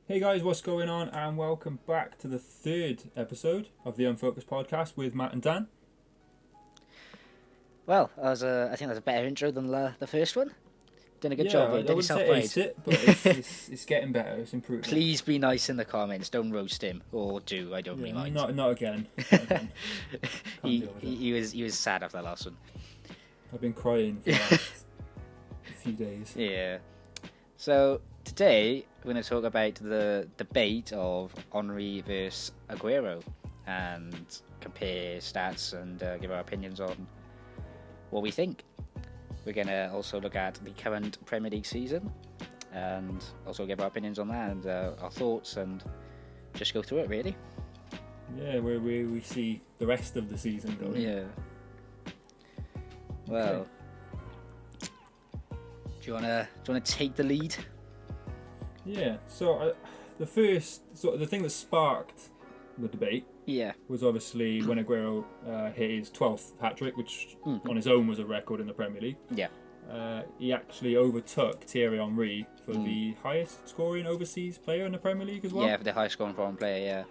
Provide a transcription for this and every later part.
Hey guys, what's going on? And welcome back to the third episode of the Unfocused podcast with Matt and Dan. Well, I think that was a better intro than the first one. Done a good job. I Did wouldn't yourself say proud. aced it, but it's getting better. It's improving. Please be nice in the comments. Don't roast him, or do. I don't really mind. Not again. Not again. He was sad after that last one. I've been crying for the last few days. Yeah. So today we're going to talk about the debate of Henry versus Aguero and compare stats and give our opinions on what we think. We're going to also look at the current Premier League season and also give our opinions on that and our thoughts and just go through it, really. Yeah, where we see the rest of the season going. Yeah. Well, Okay. do you wanna take the lead? Yeah, so the thing that sparked the debate Yeah. was obviously when Aguero hit his 12th hat-trick, which on his own was a record in the Premier League. Yeah. He actually overtook Thierry Henry for the highest scoring overseas player in the Premier League as well. Yeah, for the high scoring foreign player, yeah.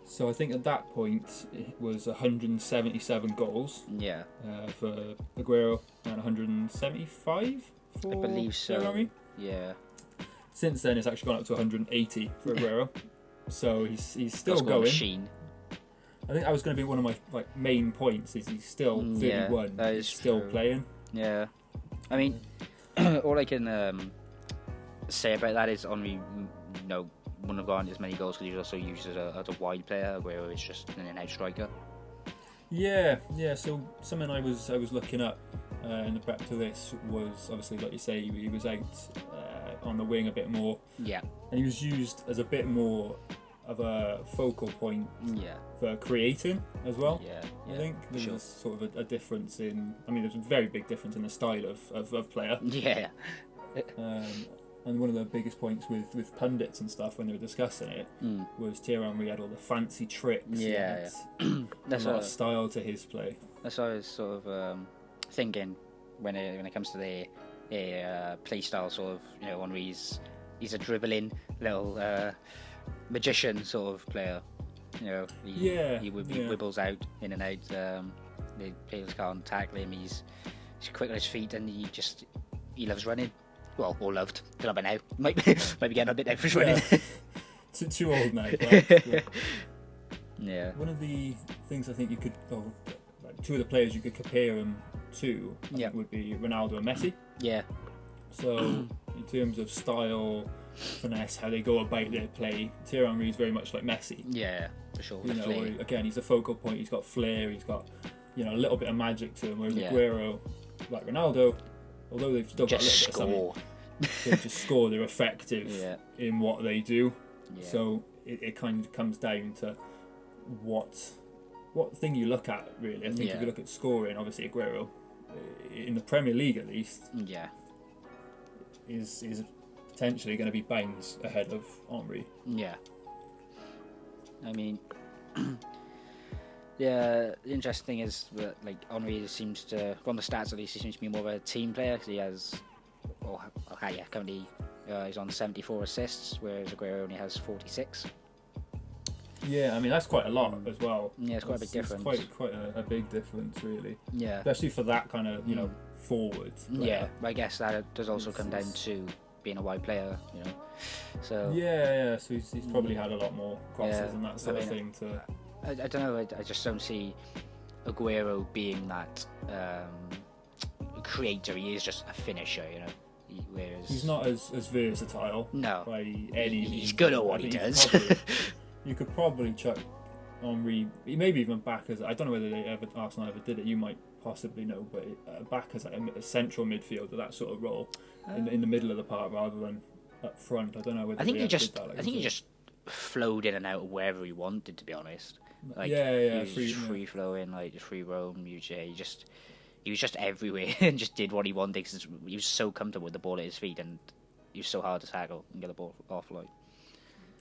So I think at that point it was 177 goals Yeah. for Aguero and 175 for I believe so. Thierry Henry. Yeah. Since then it's actually gone up to 180 for Aguero. So he's still Goal going. machine. I think that was going to be one of my main points. Is he's still 31? that He's is still true. playing. Yeah. I mean, all I can say about that is Henry, wouldn't have gotten as many goals because he was also used as a wide player. Aguero is just an in-and-out striker. Yeah. So something I was looking up in the prep to this was obviously, like you say, he was out on the wing a bit more. Yeah. And he was used as a bit more of a focal point for creating as well. Yeah. I think there's sort of a difference in. I mean, there's a very big difference in the style of player. Yeah. And one of the biggest points with pundits and stuff when they were discussing it was Thierry Henry had all the fancy tricks. Yeah. That's a lot of style to his play. That's what I was sort of thinking when it comes to the play style. Sort of, Henry's he's a dribbling little magician sort of player. He wibbles out in and out. The players can't tackle him. He's quick on his feet and he loves running. Well, or loved. Don't know about now. Might be getting a bit out for his running. Too old now. But, yeah. One of the things I think you could, two of the players you could compare him to, I think would be Ronaldo and Messi. Yeah. So in terms of style, finesse, how they go about their play, Thierry Henry is very much like Messi. Yeah, for sure. Again, he's a focal point. He's got flair. He's got a little bit of magic to him. Whereas Aguero, like Ronaldo, although they've still got a little bit of something, they just score. They're effective in what they do. Yeah. So it kind of comes down to what thing you look at, really. I think if you look at scoring, obviously Aguero, in the Premier League at least, is potentially going to be bounds ahead of Henry. Yeah. I mean, the interesting thing is that Henry seems to, on the stats at least, he seems to be more of a team player because he has, currently he's on 74 assists, whereas Aguero only has 46. Yeah, I mean that's quite a lot as well. Yeah, it's quite a big difference. It's quite a big difference, really. Yeah. Especially for that kind of forward player. Yeah, but I guess that does also come down to being a wide player, So. Yeah. So he's probably had a lot more crosses and that sort of thing to. I don't know. I just don't see Aguero being that creator. He is just a finisher, Whereas he's not as versatile. No. By any. He's good at what he does. You could probably chuck Henry, maybe even back as, I don't know whether Arsenal ever did it. You might possibly know, but back as a central midfielder, that sort of role in the middle of the park rather than up front. I don't know whether I think he just flowed in and out of wherever he wanted, to be honest. Free flowing, just free roam. He was just everywhere and just did what he wanted because he was so comfortable with the ball at his feet and he was so hard to tackle and get the ball off.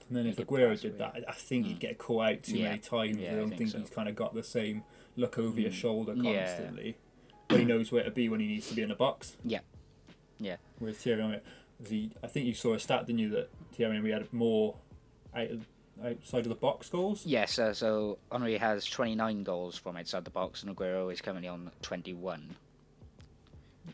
And then if Aguero did that, I think he'd get caught out too many times. I don't think he's kind of got the same look over your shoulder constantly. But he knows where to be when he needs to be in the box. Yeah. Whereas Thierry Henry, I think you saw a stat, didn't you, that Thierry Henry had more outside of the box goals. Yes, so Henry has 29 goals from outside the box, and Aguero is currently on 21.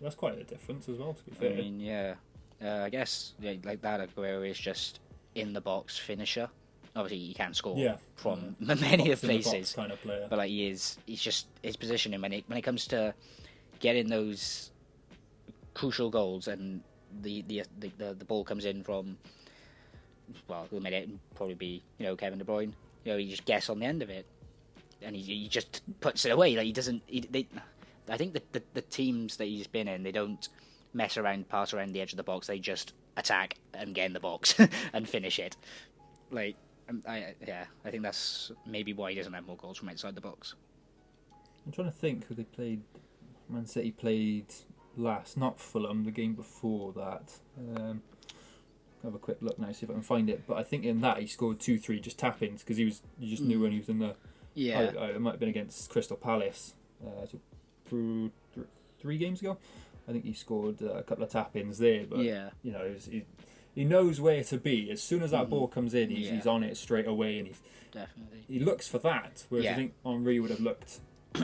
That's quite a difference as well, to be fair. I mean, yeah. I guess like that, Aguero is just in the box finisher. Obviously, he can score from many of places, kind of player. But like he's just his positioning when it comes to getting those crucial goals, and the ball comes in from, well, who made it probably be Kevin De Bruyne. He just gets on the end of it, and he just puts it away. Like he doesn't. I think the teams that he's been in, they don't mess around, pass around the edge of the box. They just attack and get in the box and finish it. Like I think that's maybe why he doesn't have more goals from outside the box. I'm trying to think who they played. Man City played last, not Fulham, the game before that. I'll have a quick look now, see if I can find it. But I think in that he scored 2-3 just tap-ins because you just knew when he was in the. Yeah. It might have been against Crystal Palace. Through 3 games ago, I think he scored a couple of tap-ins there. But he knows where to be. As soon as that ball comes in, he's on it straight away, and he looks for that. Whereas I think Henry would have looked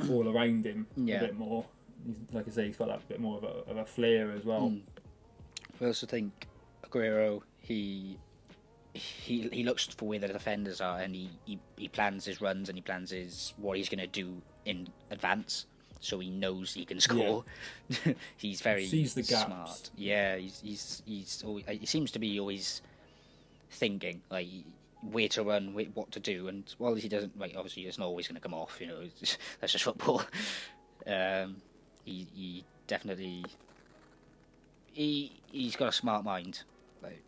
all around him a bit more. Like I say, he's got that bit more of a flair as well. I also think Aguero, he looks for where the defenders are, and he plans his runs, and he plans what he's going to do in advance, so he knows he can score. Yeah. He's very sees the gaps. Smart. Yeah, he's always, he seems to be always thinking like where to run, what to do, and while he doesn't, like, obviously it's not always going to come off. That's just football. He definitely he's got a smart mind. Like,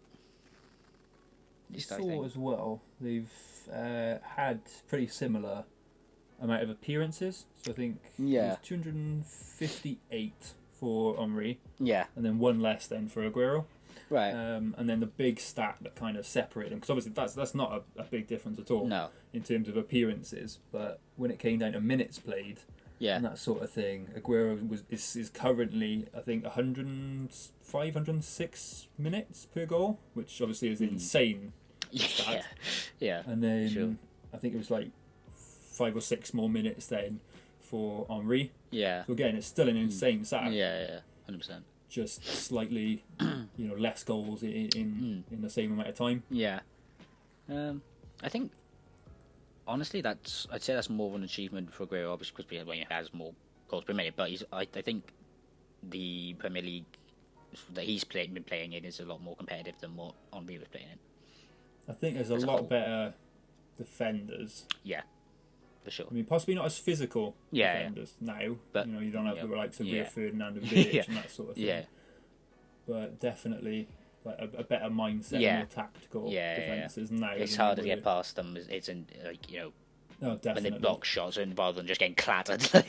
you saw as well, they've had pretty similar amount of appearances. So I think it was 258 for Henry. Yeah. And then one less than for Aguero. Right. And then the big stat that kind of separated them, because obviously that's not a big difference at all. No. In terms of appearances, but when it came down to minutes played. Yeah. And that sort of thing, Aguero is currently, I think, 506 minutes per goal, which obviously is insane. Yeah. Yeah. And then I think it was like 5 or 6 more minutes then for Henry. Yeah. So again, it's still an insane stat. Yeah, 100%. Just slightly, less goals in the same amount of time. Yeah. I think, honestly, I'd say that's more of an achievement for Aguero, obviously, because he has more goals per minute. But I think the Premier League that he's been playing in is a lot more competitive than what Henry was playing in. I think there's a lot better defenders. Yeah, for sure. I mean, possibly not as physical defenders now. But you don't have the likes of Rio Ferdinand and Vidic and that sort of thing. Yeah. But definitely like a better mindset, more tactical defences now. It's harder to get past them. It's in when they block shots, and rather than just getting clattered. Tell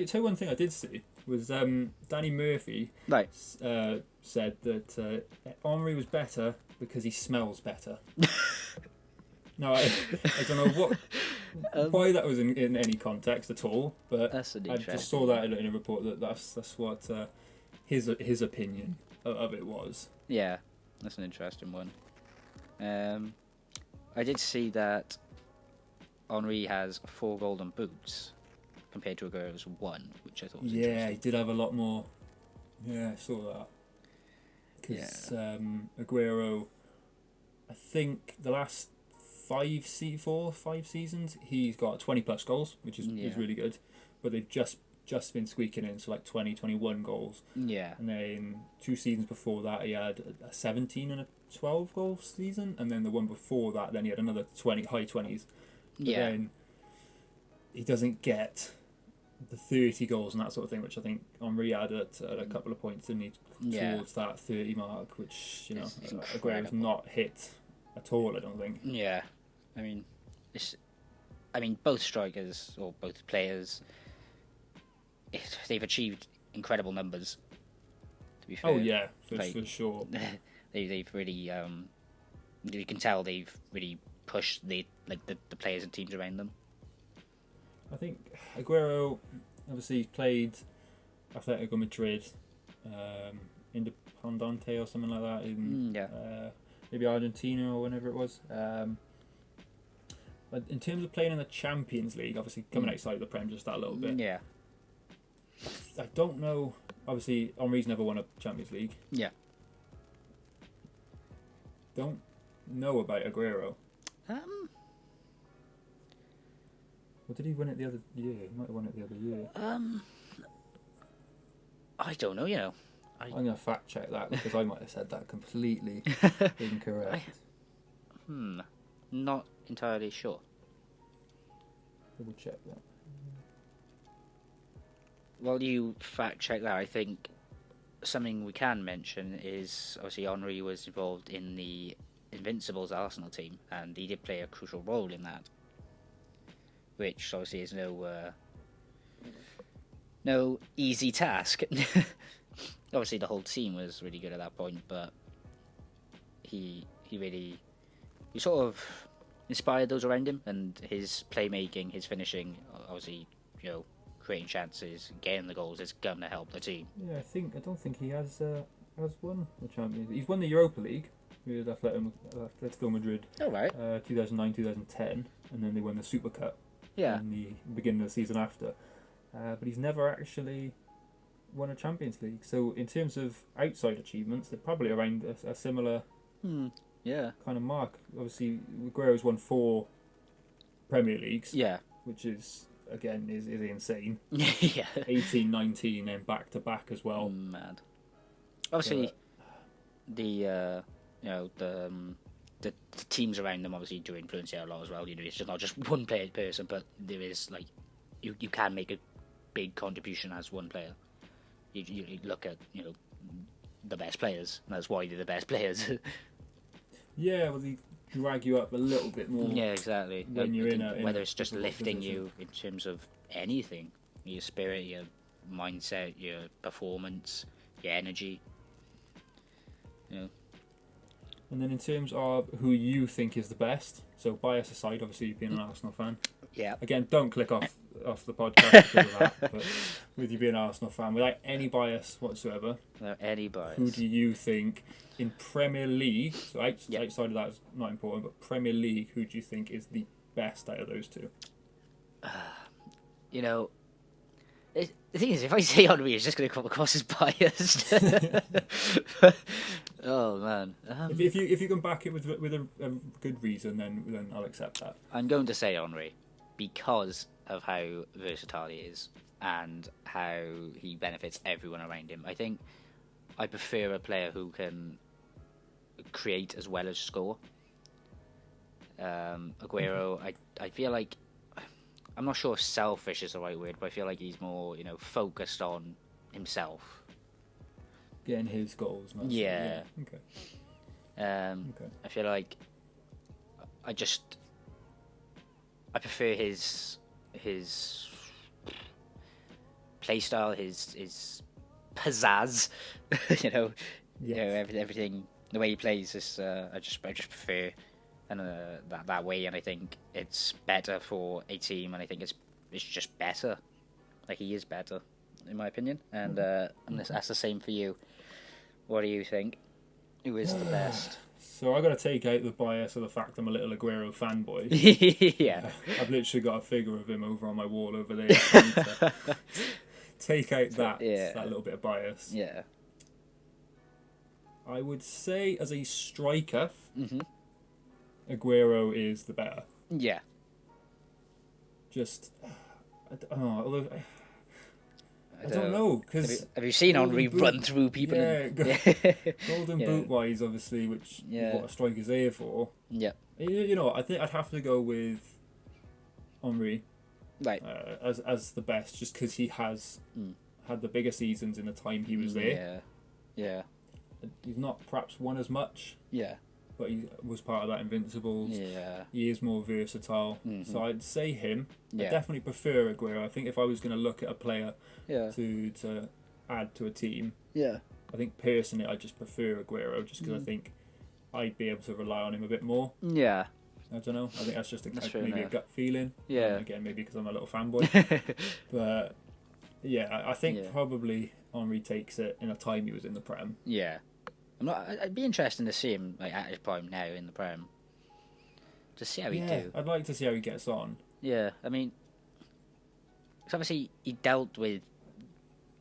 you one thing I did see was Danny Murphy said that Henry was better because he smells better. Now I don't know why that was in any context at all, but I just saw that in a report that's what his opinion of it was. Yeah, that's an interesting one. I did see that Henry has 4 golden boots compared to Aguero's 1, which I thought was interesting. Yeah, he did have a lot more. Yeah, I saw that. Because Aguero, I think the last 5 seasons, he's got 20 plus goals, which is really good. But they've just been squeaking in, so like 20, 21 goals. Yeah. And then 2 seasons before that, he had a 17 and a 12 goal season. And then the one before that, then he had another 20, high 20s. But then he doesn't get the 30 goals and that sort of thing, which I think Henry had at a couple of points, didn't he, towards that 30 mark, which, Aguero's not hit at all, I don't think. Yeah. I mean, both strikers, or both players, they've achieved incredible numbers, to be fair. Oh, yeah, for sure. They've really, you can tell they've really pushed the players and teams around them. I think Aguero, obviously, played Atletico Madrid, Independiente or something like that in maybe Argentina or whenever it was. But in terms of playing in the Champions League, obviously coming outside the Prem just that little bit. Yeah. I don't know. Obviously, Henry's never won a Champions League. Yeah. Don't know about Aguero. Or did he win it the other year? He might have won it the other year. I don't know, you know. I'm going to fact check that because I might have said that completely incorrect. Not entirely sure. Double check that. While you fact check that, I think something we can mention is obviously Henry was involved in the Invincibles Arsenal team, and he did play a crucial role in that, which obviously is no easy task. Obviously, the whole team was really good at that point, but he sort of inspired those around him, and his playmaking, his finishing, obviously, you know, creating chances, getting the goals is going to help the team. Yeah, I don't think he has won the Champions League. He's won the Europa League with Atletico Madrid. Oh, right. 2009-2010, and then they won the Super Cup. Yeah. In the beginning of the season after. But he's never actually won a Champions League. So in terms of outside achievements, they're probably around a similar kind of mark. Obviously, Aguero's won 4 Premier Leagues. Yeah. Which is, again, is insane. Yeah. 18, 19, and back to back as well. Mad. Obviously, the teams around them obviously do influence it a lot as well. You know, it's just not just one person, but there is like you can make a big contribution as one player. You look at, you know, the best players, and that's why they're the best players. Yeah, well, they drag you up a little bit more. Yeah, exactly. When you're whether it's just lifting you in terms of anything, your spirit, your mindset, your performance, your energy. You know. And then in terms of who you think is the best, so bias aside, obviously you've been an Arsenal fan. Yeah. Again, don't click off the podcast because of that. But with you being an Arsenal fan, without any bias whatsoever, without any bias, who do you think in Premier League? So outside of that is not important, but Premier League, who do you think is the best out of those two? You know, the thing is, if I say Henry, it's just going to come across as biased. Oh man! If you can back it with a good reason, then I'll accept that. I'm going to say Henry because of how versatile he is and how he benefits everyone around him. I think I prefer a player who can create as well as score. Aguero, I feel like, I'm not sure if selfish is the right word, but I feel like he's more, you know, focused on himself. Getting his goals. Yeah. Okay. Okay. I feel like I prefer his play style, his pizzazz. You know, you know, everything, the way he plays is I just prefer that way, and I think it's better for a team, and I think it's just better. Like, he is better, in my opinion, and that's the same for you. What do you think? Who is the best? So I got to take out the bias of the fact I'm a little Aguero fanboy. Yeah. I've literally got a figure of him over on my wall over there. Take out that little bit of bias. Yeah. I would say as a striker, Aguero is the better. Yeah. Just, although I don't know, because have you seen Henry run through people? Yeah, golden boot wise, obviously, which is what a striker's there for. Yeah. You know, I think I'd have to go with Henry, right, as the best, just because he has had the bigger seasons in the time he was there. Yeah. He's not perhaps won as much. Yeah. But he was part of that Invincibles. Yeah. He is more versatile. So I'd say him. Yeah. I definitely prefer Aguero. I think if I was going to look at a player to add to a team, I think personally I just prefer Aguero just because I think I'd be able to rely on him a bit more. Yeah. I don't know. I think that's just maybe a gut feeling. Yeah. Again, maybe because I'm a little fanboy. But I think probably Henry takes it in a time he was in the Prem. Yeah. I'd be interested to see him at his prime now in the Prem. To see how he do. I'd like to see how he gets on. Yeah, I mean, cause obviously he dealt with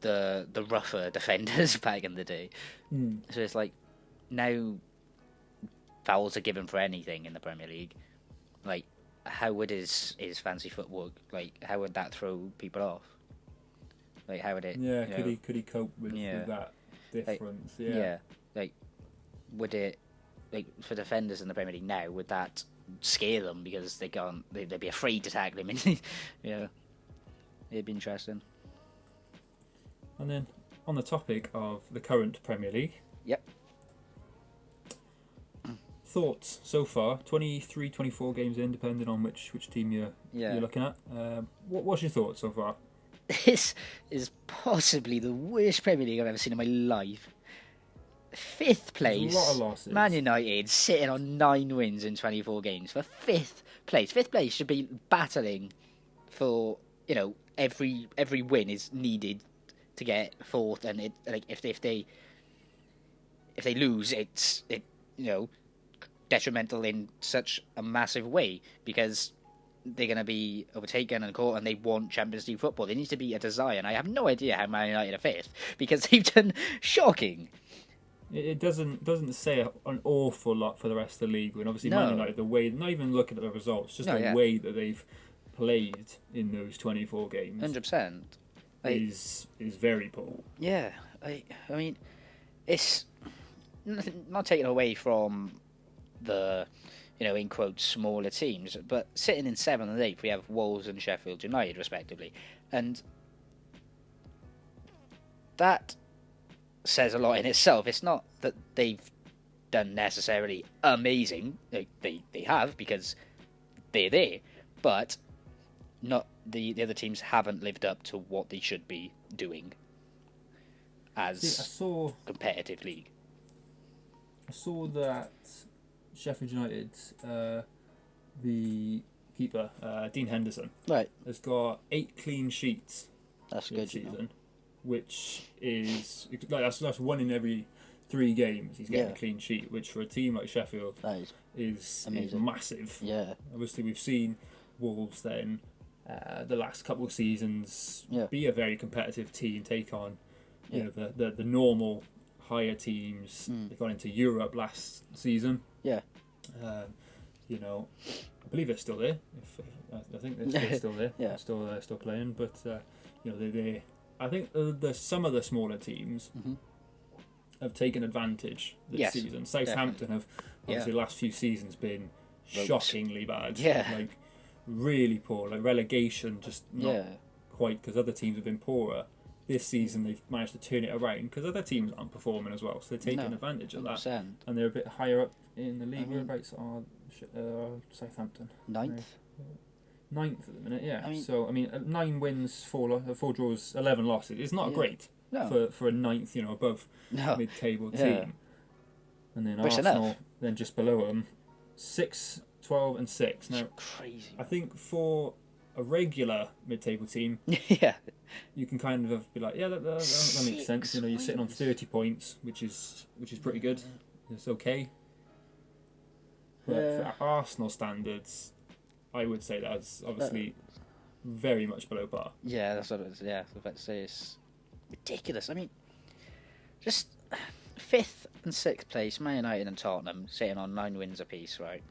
the rougher defenders back in the day. So it's like now fouls are given for anything in the Premier League. Like, how would his fancy footwork? Like, how would that throw people off? Like, how would it? Yeah, could he cope with that difference? Like, would it? Like, for defenders in the Premier League now, would that scare them because they can't? They'd be afraid to tackle him. It'd be interesting. And then on the topic of the current Premier League. Yep. Thoughts so far? 23, 24 games in, depending on which team you're looking at. What's your thoughts so far? This is possibly the worst Premier League I've ever seen in my life. 5th place. There's a lot of losses. Man United sitting on 9 wins in 24 games for 5th place. 5th place should be battling for, every win is needed to get 4th, and if they lose, it's detrimental in such a massive way because they're going to be overtaken and caught, and they want Champions League football. There needs to be a desire, and I have no idea how Man United are 5th because they've done shocking. It doesn't say an awful lot for the rest of the league. When obviously Man United, the way, not even looking at the results, just the way that they've played in those 24 games, 100%, is very poor. Yeah, I mean, it's not taken away from the, in quotes, smaller teams, but sitting in 7th and 8th, we have Wolves and Sheffield United, respectively, and that says a lot in itself. It's not that they've done necessarily amazing. They have, because they're there, but not the other teams haven't lived up to what they should be doing as competitive league. I saw that Sheffield United, the keeper, Dean Henderson, has got 8 clean sheets. That's good season. Which is that's 1 in every 3 games he's getting a clean sheet, which for a team like Sheffield is massive. Yeah. Obviously, we've seen Wolves then the last couple of seasons be a very competitive team, take on the normal higher teams. They got into Europe last season. Yeah. I believe they're still there. I think they're still there. Still playing, but they. I think some of the smaller teams have taken advantage this season. Southampton have, obviously, the last few seasons been shockingly bad. Yeah. Like, really poor. Like, relegation, just not quite, because other teams have been poorer. This season, they've managed to turn it around, because other teams aren't performing as well, so they're taking advantage of 100%. that. And they're a bit higher up in the league. Whereabouts are Southampton? 9th? 9th at the minute, so 9 wins, 4 draws, 11 losses. It's not great for a 9th, above mid-table team. And then Arsenal, then just below them, 6, 12, and 6. Now, crazy. I think for a regular mid-table team, you can kind of be like, that makes sense. You're sitting on 30 points, which is pretty good. It's okay. But for Arsenal standards, I would say that's obviously very much below par. Yeah, that's what it is. Yeah, I was about to say, it's ridiculous. I mean, just 5th and 6th place, Man United and Tottenham sitting on 9 wins apiece, right?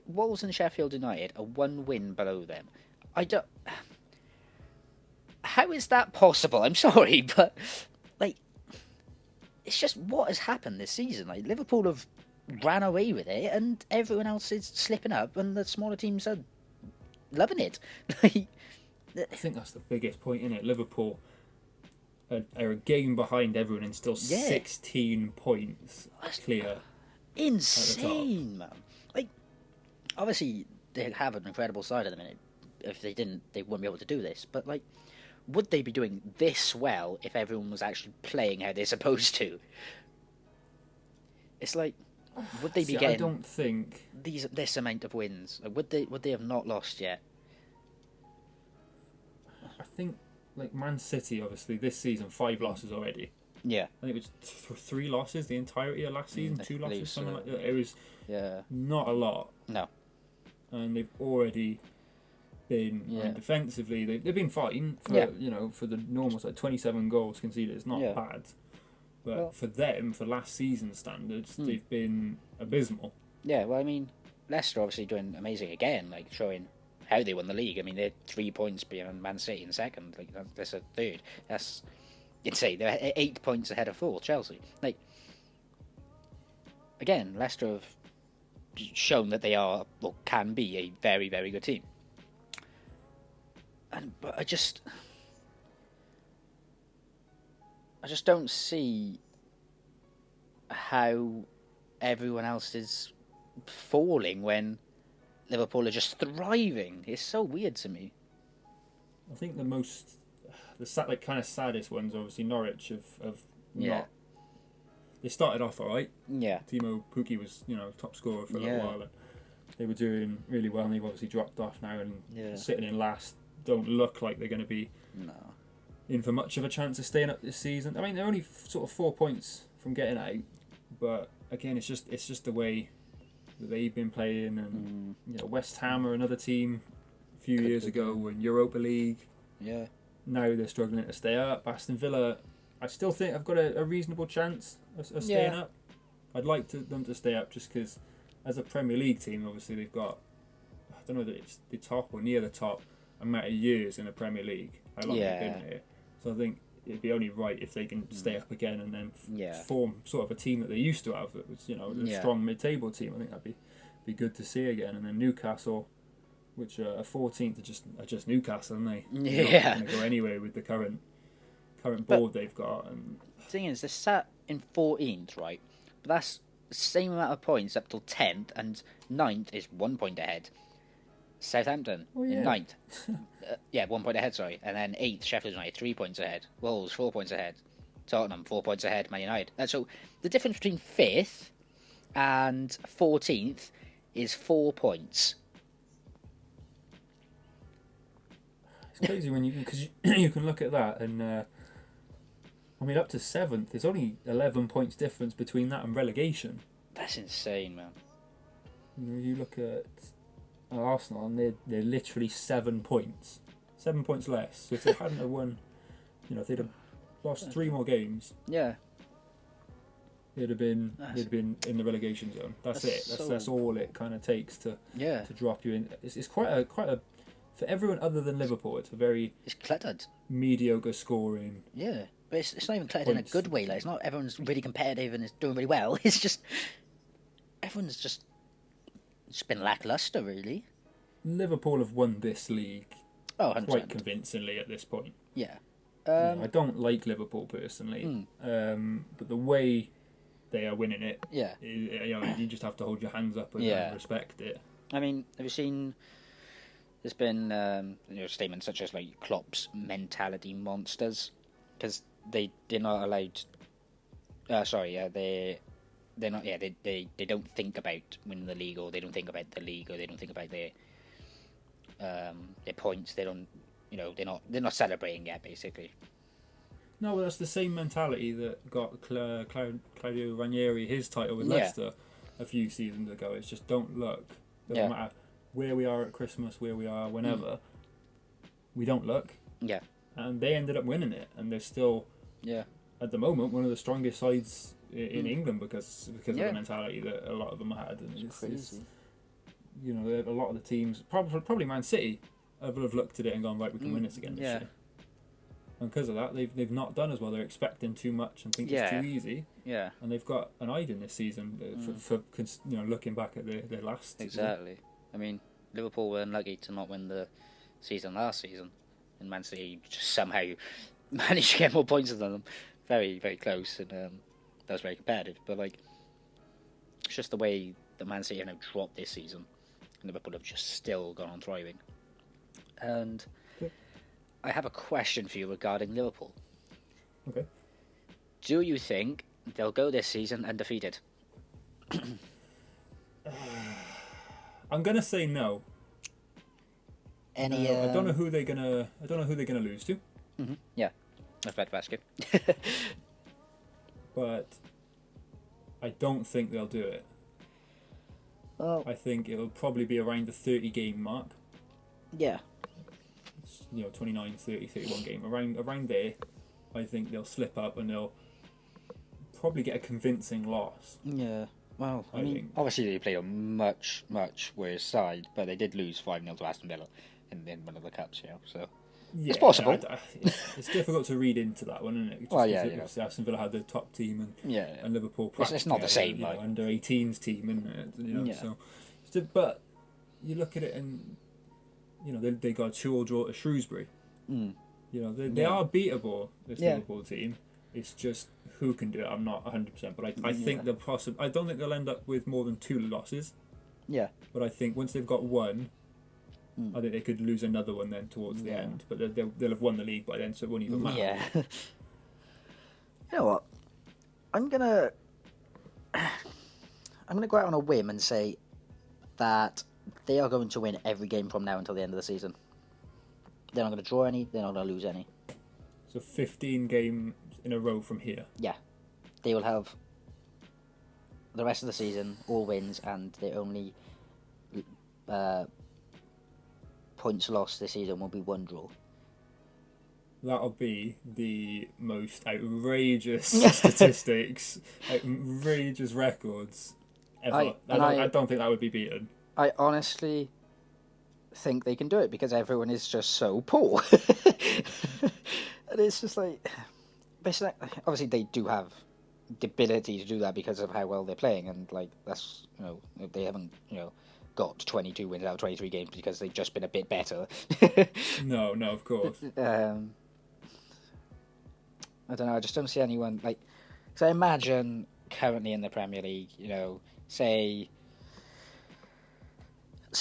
Wolves and Sheffield United are 1 win below them. How is that possible? I'm sorry, but it's just what has happened this season. Like, Liverpool have ran away with it, and everyone else is slipping up, and the smaller teams are loving it. I think that's the biggest point, isn't it? Liverpool are a game behind everyone and still 16 points clear. Insane, man. Like, obviously, they have an incredible side at the minute. If they didn't, they wouldn't be able to do this. But, would they be doing this well if everyone was actually playing how they're supposed to? It's like, would they be getting? I don't think this amount of wins. Would they have not lost yet? I think like Man City, obviously this season 5 losses already. Yeah. I think it was 3 losses the entirety of last season, 2 losses, something like that. It was not a lot. No. And they've already been defensively. They've been fine for for the normal side. 27 goals conceded is not bad, but for them, for last season standards, they've been abysmal. Yeah, well, I mean, Leicester obviously doing amazing again, like showing how they won the league. I mean, they're 3 points behind Man City in second. Like that's a third. That's insane. They're 8 points ahead of Chelsea. Like again, Leicester have shown that they are or can be a very, very good team. But I just don't see how everyone else is falling when Liverpool are just thriving. It's so weird to me. I think the kind of saddest ones, obviously Norwich have not. They started off all right. Yeah. Timo Pukki was top scorer for a little while. And they were doing really well, and they've obviously dropped off now and sitting in last. Don't look like they're going to be in for much of a chance of staying up this season. I mean, they're only sort of 4 points from getting out, but again, it's just the way that they've been playing, and West Ham are another team a few years ago were in Europa League. Yeah. Now they're struggling to stay up. Aston Villa, I still think I've got a reasonable chance of staying up. I'd like them to stay up just because, as a Premier League team, obviously they've got, I don't know that it's the top or near the top amount of years in the Premier League. How long they've been here. So I think it'd be only right if they can stay up again and then form sort of a team that they used to have that was a strong mid-table team. I think that'd be good to see again. And then Newcastle, which are 14th, are just Newcastle, aren't they? They're not going to go anywhere with the current board they've got. And the thing is, they're sat in 14th, right? But that's the same amount of points up till 10th, and 9th is 1 point ahead. Southampton in 9th. 1 point ahead, sorry. And then 8th, Sheffield United, 3 points ahead. Wolves, 4 points ahead. Tottenham, 4 points ahead, Man United. And so the difference between 5th and 14th is 4 points. It's crazy when because you can look at that and I mean up to 7th. There's only 11 points difference between that and relegation. That's insane, man. You look at Arsenal and they're literally 7 points. 7 points less. So if they hadn't have won, if they'd have lost 3 more games, they'd have been in the relegation zone. That's it. That's all it kind of takes to drop you in. It's quite a for everyone other than Liverpool. It's cluttered, mediocre scoring. Yeah, but it's not even cluttered in a good way. Like it's not everyone's really competitive and is doing really well. It's just everyone's just been lackluster, really. Liverpool have won this league 100%. Quite convincingly at this point. Yeah. I don't like Liverpool personally, but the way they are winning it, you just have to hold your hands up and respect it. I mean, have you seen? There's been statements such as like Klopp's mentality monsters, because they're not allowed. They're not. Yeah, they don't think about winning the league, or they don't think about the league, or they don't think about their points. They don't. They're not celebrating yet, basically. No, well, that's the same mentality that got Claudio Ranieri his title with Leicester a few seasons ago. It's just don't look. Doesn't matter where we are at Christmas, where we are whenever. We don't look. Yeah. And they ended up winning it, and they're still at the moment one of the strongest sides in England because of the mentality that a lot of them had. And it's crazy. A lot of the teams, probably Man City, have looked at it and gone, right, we can win this again this year. And because of that, they've not done as well. They're expecting too much and think it's too easy. Yeah. And they've got an eye in this season for looking back at their last. Exactly. I mean, Liverpool were unlucky to not win the season last season, and Man City just somehow managed to get more points than them. Very, very close, and that was very competitive. But it's just the way the Man City have dropped this season, and Liverpool have just still gone on thriving. And I have a question for you regarding Liverpool. Okay. Do you think they'll go this season undefeated? I'm gonna say no. I don't know who they're gonna lose to. Mm-hmm. Yeah, I've read Vasco. But I don't think they'll do it. Well, I think it'll probably be around the 30 game mark. Yeah. 29, 30, 31 game. Around there, I think they'll slip up and they'll probably get a convincing loss. Yeah. Well, I mean, obviously they played a much, much worse side, but they did lose 5-0 to Aston Villa in one of the cups, so it's possible. It's difficult to read into that one, isn't it? Just because Aston Villa had the top team and Liverpool it's not the same, under 18s team, isn't it? So, but you look at it and they got a 2-2 draw at Shrewsbury. They are beatable, this Liverpool team. It's just who can do it. I'm not 100%, but I think they'll I don't think they'll end up with more than 2 losses. Yeah. But I think once they've got one, I think they could lose another one then towards the end. But they'll have won the league by then, so it won't even matter. Yeah. You know what? I'm gonna go out on a whim and say that they are going to win every game from now until the end of the season. They're not going to draw any. They're not going to lose any. So 15 games in a row from here. Yeah, they will have the rest of the season all wins, and the only points lost this season will be 1 draw. That'll be the most outrageous statistics, outrageous records ever. I don't think that would be beaten. I honestly think they can do it because everyone is just so poor. And it's just like, obviously they do have the ability to do that because of how well they're playing, and that's they haven't got 22 wins out of 23 games because they've just been a bit better. No, of course. I don't know. I just don't see anyone because I imagine currently in the Premier League, say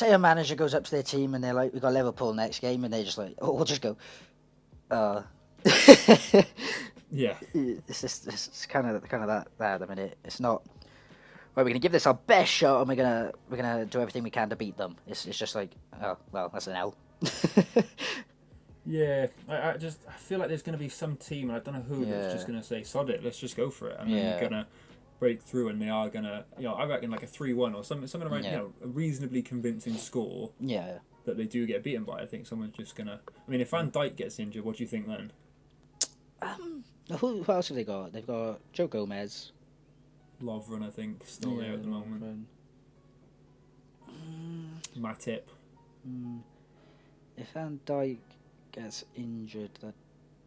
a manager goes up to their team and they're like, "We've got Liverpool next game," and they're just like, "Oh, we'll just go." Yeah, it's kind of that at the minute. It's not. Well, we're gonna give this our best shot, and we're gonna do everything we can to beat them. It's just like, oh well, that's an L. Yeah, I feel like there's gonna be some team, and I don't know who, that's just gonna say, "Sod it, let's just go for it," and then they're gonna break through, and they are gonna, I reckon like a 3-1 or something around, a reasonably convincing score. Yeah. That they do get beaten by. I think someone's just gonna. I mean, if Van Dijk gets injured, what do you think then? Who else have they got? They've got Joe Gomez. Lovren, I think, still there at the moment. Matip. If Van Dijk gets injured, that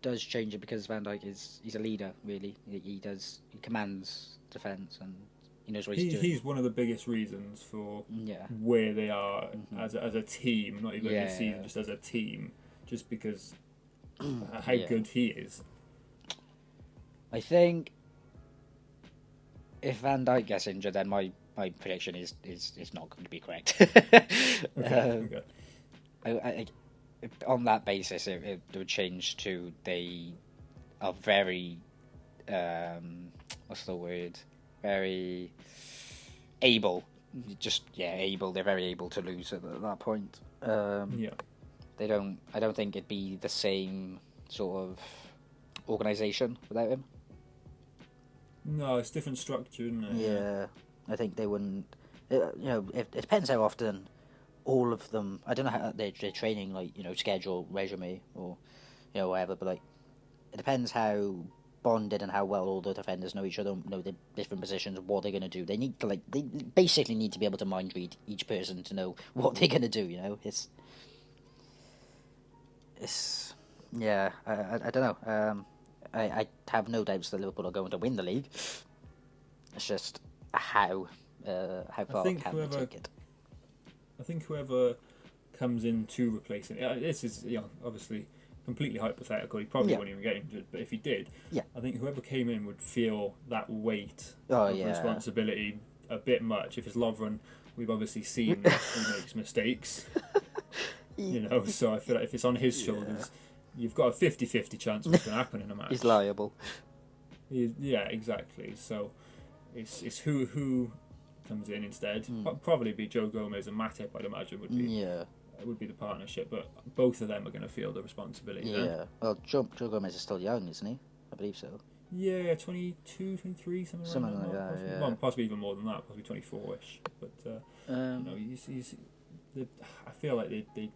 does change it because Van Dijk he's a leader, really. He commands defence and he knows what he's doing. He's one of the biggest reasons for where they are as a team, not even this season, just as a team, just because how good he is. I think if Van Dijk gets injured, then my prediction is not going to be correct. Okay. I, on that basis, it would change to they are very what's the word? Very able. Able. They're very able to lose at that point. They don't. I don't think it'd be the same sort of organisation without him. No, it's different structure, isn't it? Yeah, I think they wouldn't. It depends how often all of them. I don't know how they're training, schedule, resume, or whatever. But it depends how bonded and how well all the defenders know each other, know the different positions, what they're going to do. They need to they basically need to be able to mind read each person to know what they're going to do. It's I don't know. I have no doubts that Liverpool are going to win the league. It's just how far can they take it? I think whoever comes in to replace him, this is obviously completely hypothetical. He probably won't even get injured, but if he did, I think whoever came in would feel that weight of responsibility a bit much. If it's Lovren, we've obviously seen that he makes mistakes. So I feel like if it's on his shoulders, you've got a 50-50 chance of what's going to happen in a match. He's liable. Yeah, exactly. So it's who comes in instead. Probably be Joe Gomez and Matip, I'd imagine, would be. Yeah. would be the partnership, but both of them are going to feel the responsibility. Yeah. Then. Well, Joe Gomez is still young, isn't he? I believe so. Yeah, 22, 23, something like that. Possibly, yeah. Well, possibly even more than that, possibly 24-ish. But, I feel like they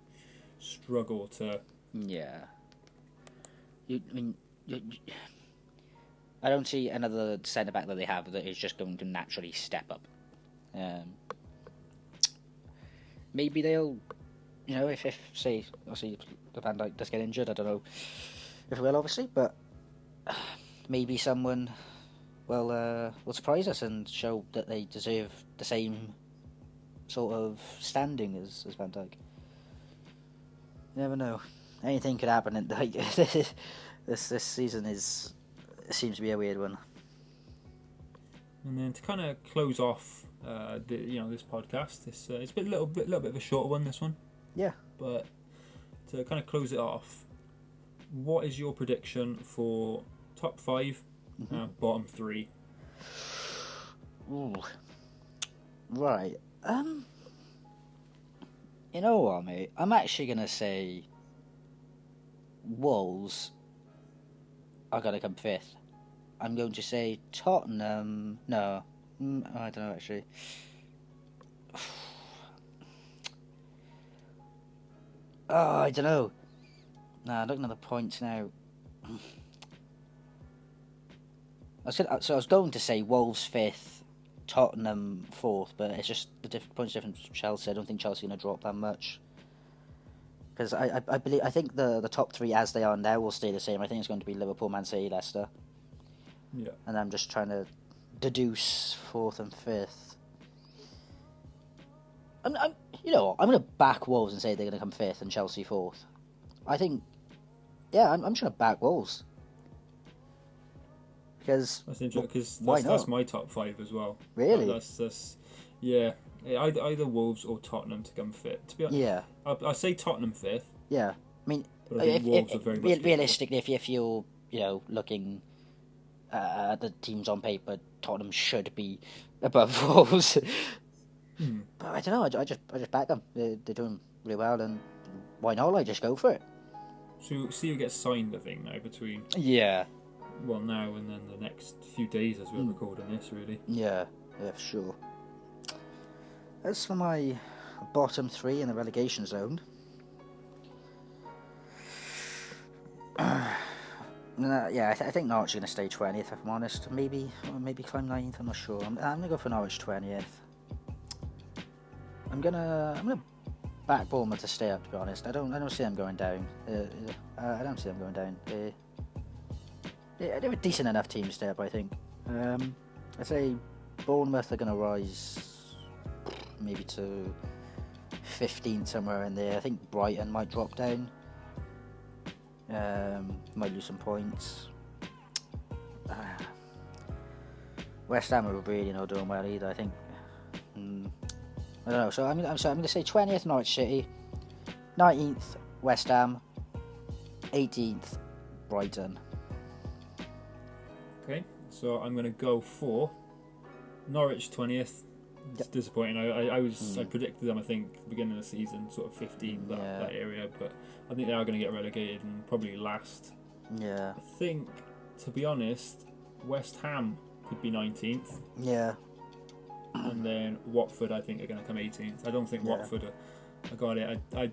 struggle to... Yeah. I don't see another centre-back that they have that is just going to naturally step up. Maybe they'll, if say, obviously, the Van Dijk does get injured, I don't know if it will, obviously, but maybe someone will surprise us and show that they deserve the same sort of standing as Van Dijk. You never know. Anything could happen. And this season seems to be a weird one. And then to kind of close off, this podcast, it's been a little bit of a shorter one. This one. Yeah. But to kind of close it off, what is your prediction for top 5, bottom 3? Ooh. Right. You know what, mate? I'm actually gonna say Wolves are gonna come 5th. I'm going to say Tottenham. No, I don't know actually. Oh, I don't know. Nah, looking at the points now. I was going to say Wolves 5th, Tottenham 4th, but it's just the points difference from Chelsea. I don't think Chelsea are going to drop that much. Because I think the top 3 as they are now will stay the same. I think it's going to be Liverpool, Man City, Leicester. Yeah. And I'm just trying to deduce 4th and 5th. I'm going to back Wolves and say they're going to come 5th and Chelsea 4th. I think, I'm just going to back Wolves. Because that's interesting. Because why not? That's my top 5 as well. Really? That's either Wolves or Tottenham to come 5th. To be honest, yeah. I say Tottenham 5th. Yeah, I mean, but I think Wolves are very much realistically, if you're looking at the teams on paper, Tottenham should be above Wolves. But I don't know. I just back them. They're doing really well, and why not? I just go for it. So see who gets signed. I think now between well now and then the next few days as we're recording this, really. Yeah, for sure. As for my bottom 3 in the relegation zone, I think Norwich are going to stay 20th. If I'm honest, maybe climb 9th. I'm not sure. I'm going to go for Norwich 20th. I'm gonna back Bournemouth to stay up. To be honest, I don't see them going down. I don't see them going down. They're a decent enough team to stay up, I think. I'd say Bournemouth are going to rise maybe to 15th, somewhere in there. I think Brighton might drop down. Might lose some points. West Ham are really not doing well either, I think. I don't know, so I'm going to say 20th Norwich City, 19th West Ham, 18th Brighton. Okay, so I'm going to go for Norwich 20th. It's disappointing. I predicted them, I think, at the beginning of the season, sort of 15th, that area, but I think they are going to get relegated and probably last. Yeah. I think, to be honest, West Ham could be 19th. Yeah. And then Watford, I think, are going to come 18th. I don't think Watford are got it. I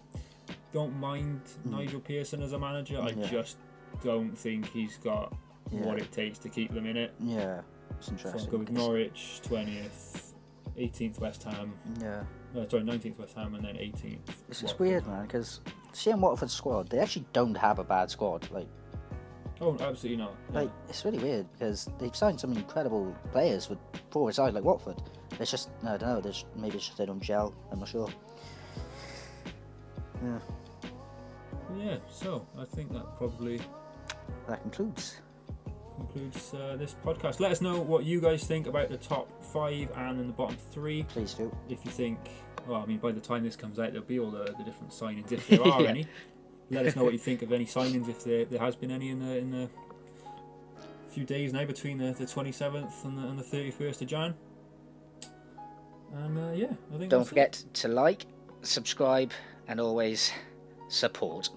don't mind Nigel Pearson as a manager. I just don't think he's got what it takes to keep them in it. Yeah, it's interesting. So I'll go with Norwich 20th, 18th West Ham. Yeah. 19th West Ham, and then 18th. It's weird, man, because seeing Watford's squad, they actually don't have a bad squad. Oh, absolutely not. Yeah. It's really weird because they've signed some incredible players for forward side like Watford. It's just, I don't know, maybe it's just they don't gel, I'm not sure. Yeah. Yeah, so I think that probably... That concludes this podcast. Let us know what you guys think about the top 5 and in the bottom 3. Please do. If you think, by the time this comes out, there'll be all the different signings, if there are any. Let us know what you think of any signings, if there has been any in the few days now between the 27th and the 31st of Jan. And I think don't forget to like, subscribe, and always support.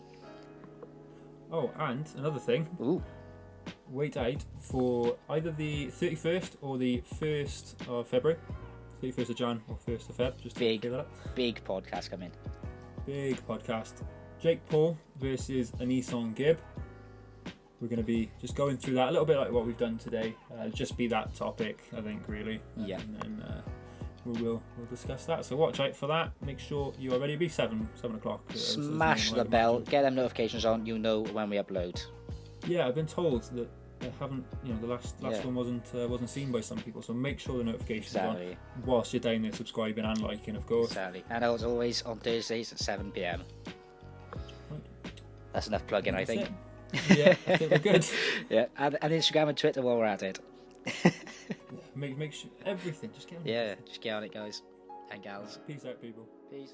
Oh, and another thing. Ooh. Wait out for either the 31st or the 1st of February. 31st of Jan or 1st of Feb. Just big podcast coming. Big podcast. Jake Paul versus Anison Gibb. We're going to be just going through that a little bit like what we've done today. Just be that topic, I think, really. Yeah. And then we'll discuss that. So watch out for that. Make sure you are ready. It'll be 7 o'clock. Smash the bell. Get them notifications on. You know when we upload. Yeah, I've been told that they haven't. The last one wasn't seen by some people. So make sure the notifications are on whilst you're down there subscribing and liking, of course. Exactly. And as always on Thursdays at 7 p.m. Right. That's enough plugging, I think. Yeah, I think we're good. Yeah, and Instagram and Twitter while we're at it. Make sure everything. Just get on it. Yeah, just get on it, guys and gals. Peace out, people. Peace.